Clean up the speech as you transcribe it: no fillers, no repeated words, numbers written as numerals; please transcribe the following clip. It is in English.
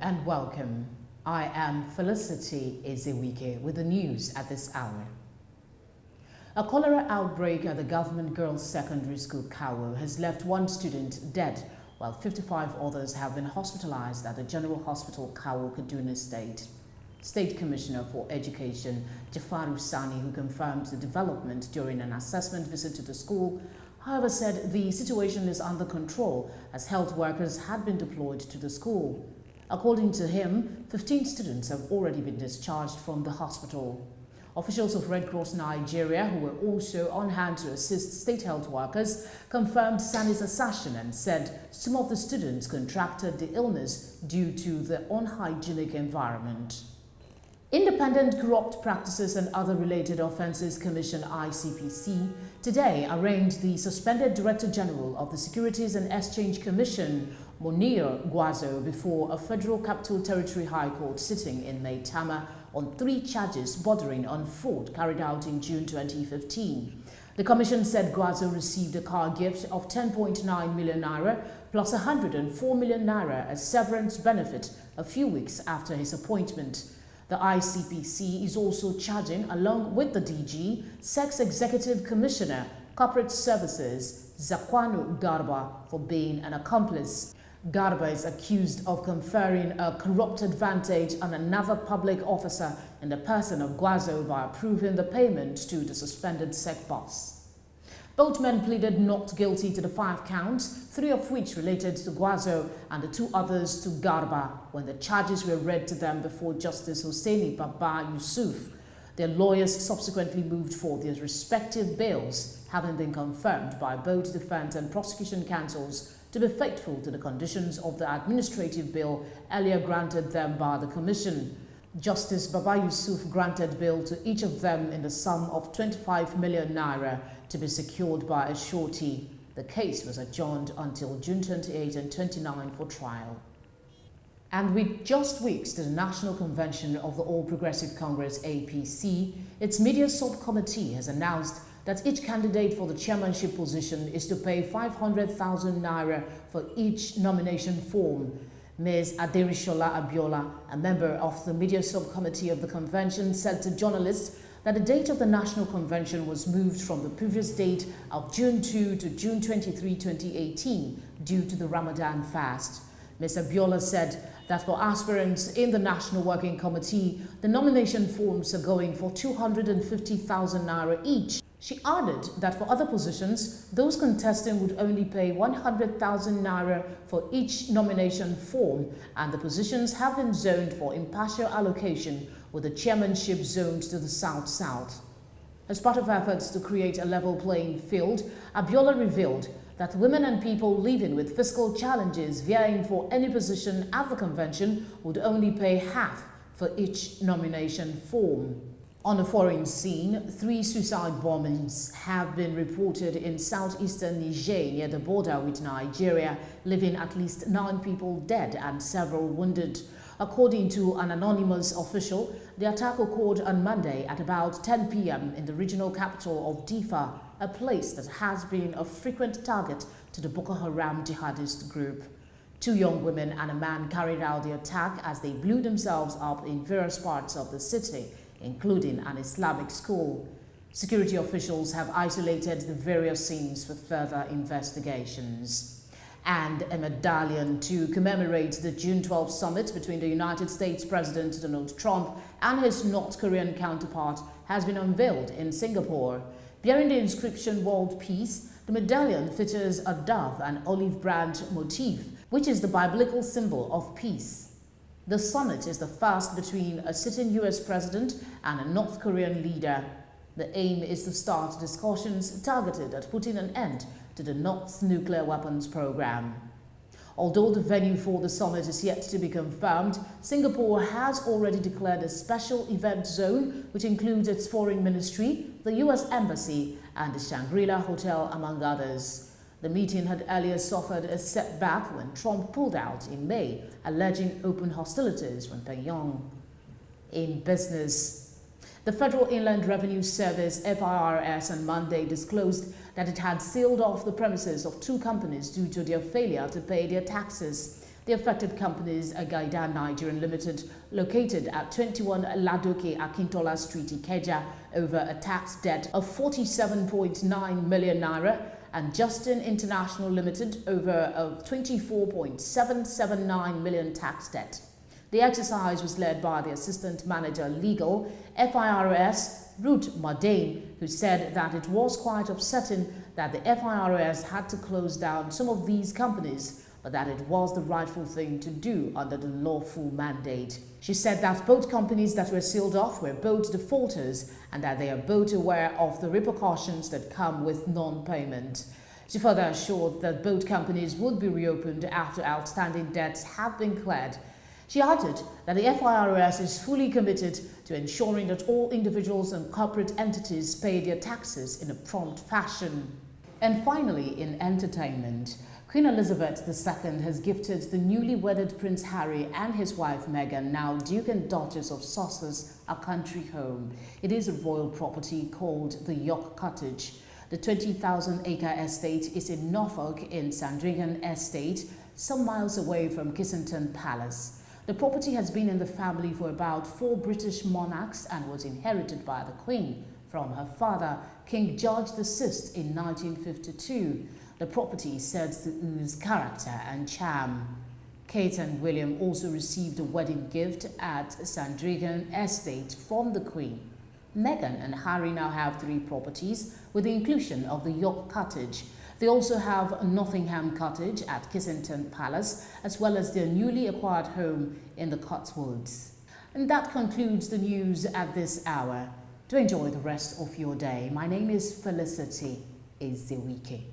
and welcome. I am Felicity Ezewike with the news at this hour. A cholera outbreak at the Government Girls Secondary School, Kawo, has left one student dead, while 55 others have been hospitalized at the General Hospital, Kawo, Kaduna State. State Commissioner for Education, Jafaru Sani, who confirmed the development during an assessment visit to the school, however, said the situation is under control as health workers had been deployed to the school. According to him, 15 students have already been discharged from the hospital. Officials of Red Cross Nigeria, who were also on hand to assist state health workers, confirmed Sani's assertion and said some of the students contracted the illness due to the unhygienic environment. Independent Corrupt Practices and Other Related Offences Commission ICPC today arraigned the suspended Director General of the Securities and Exchange Commission, Munir Gwarzo, before a Federal Capital Territory High Court sitting in Maitama on 3 charges bordering on fraud carried out in June 2015. The commission said Gwarzo received a car gift of 10.9 million naira plus 104 million naira as severance benefit a few weeks after his appointment. The ICPC is also charging, along with the DG, Sex Executive Commissioner, Corporate Services, Zakwano Garba, for being an accomplice. Garba is accused of conferring a corrupt advantage on another public officer in the person of Gwarzo by approving the payment to the suspended SEC boss. Both men pleaded not guilty to the 5 counts, 3 of which related to Gwarzo and the 2 others to Garba, when the charges were read to them before Justice Hosseini Baba Yusuf. Their lawyers subsequently moved for their respective bails, having been confirmed by both defense and prosecution counsels to be faithful to the conditions of the administrative bail earlier granted them by the Commission. Justice Baba Yusuf granted bail to each of them in the sum of 25 million naira to be secured by a surety. The case was adjourned until June 28 and 29 for trial. And with just weeks to the National Convention of the All Progressive Congress APC, its media subcommittee has announced that each candidate for the chairmanship position is to pay 500,000 naira for each nomination form. Ms. Aderishola Abiola, a member of the media subcommittee of the convention, said to journalists that the date of the National Convention was moved from the previous date of June 2 to June 23, 2018 due to the Ramadan fast. Ms. Abiola said that for aspirants in the National Working Committee, the nomination forms are going for 250,000 naira each. She added that for other positions, those contesting would only pay 100,000 naira for each nomination form, and the positions have been zoned for impartial allocation, with the chairmanship zoned to the south-south. As part of efforts to create a level playing field, Abiola revealed that women and people living with fiscal challenges vying for any position at the convention would only pay half for each nomination form. On a foreign scene, 3 suicide bombings have been reported in southeastern Niger near the border with Nigeria, leaving at least 9 people dead and several wounded. According to an anonymous official, the attack occurred on Monday at about 10 p.m. in the regional capital of Difa, a place that has been a frequent target to the Boko Haram jihadist group. 2 young women and a man carried out the attack as they blew themselves up in various parts of the city, including an Islamic school. Security officials have isolated the various scenes for further investigations. And a medallion to commemorate the June 12 summit between the United States President Donald Trump and his North Korean counterpart has been unveiled in Singapore. Bearing the inscription World Peace, the medallion features a dove and olive branch motif, which is the biblical symbol of peace. The summit is the first between a sitting U.S. president and a North Korean leader. The aim is to start discussions targeted at putting an end to the North's nuclear weapons program. Although the venue for the summit is yet to be confirmed, Singapore has already declared a special event zone, which includes its foreign ministry, the U.S. Embassy, and the Shangri-La Hotel, among others. The meeting had earlier suffered a setback when Trump pulled out in May, alleging open hostilities from Pyongyang. In business, the Federal Inland Revenue Service (FIRS) on Monday disclosed that it had sealed off the premises of 2 companies due to their failure to pay their taxes. The affected companies are Gaidan Nigerian Limited, located at 21 Ladoke Akintola Street, Ikeja, over a tax debt of 47.9 million naira, and Justin International Limited over a 24.779 million tax debt. The exercise was led by the Assistant Manager Legal, FIRS, Ruth Mardane, who said that it was quite upsetting that the FIRS had to close down some of these companies, but that it was the rightful thing to do under the lawful mandate. She said that both companies that were sealed off were both defaulters and that they are both aware of the repercussions that come with non-payment. She further assured that both companies would be reopened after outstanding debts have been cleared. She added that the FIRS is fully committed to ensuring that all individuals and corporate entities pay their taxes in a prompt fashion. And finally, in entertainment, Queen Elizabeth II has gifted the newly wedded Prince Harry and his wife Meghan, now Duke and Duchess of Sussex, a country home. It is a royal property called the York Cottage. The 20,000-acre estate is in Norfolk in Sandringham Estate, some miles away from Kensington Palace. The property has been in the family for about 4 British monarchs and was inherited by the Queen from her father, King George VI, in 1952. The property is said to ooze character and charm. Kate and William also received a wedding gift at Sandringham Estate from the Queen. Meghan and Harry now have 3 properties, with the inclusion of the York Cottage. They also have Nottingham Cottage at Kensington Palace, as well as their newly acquired home in the Cotswolds. And that concludes the news at this hour. Do enjoy the rest of your day. My name is Felicity Ezewike.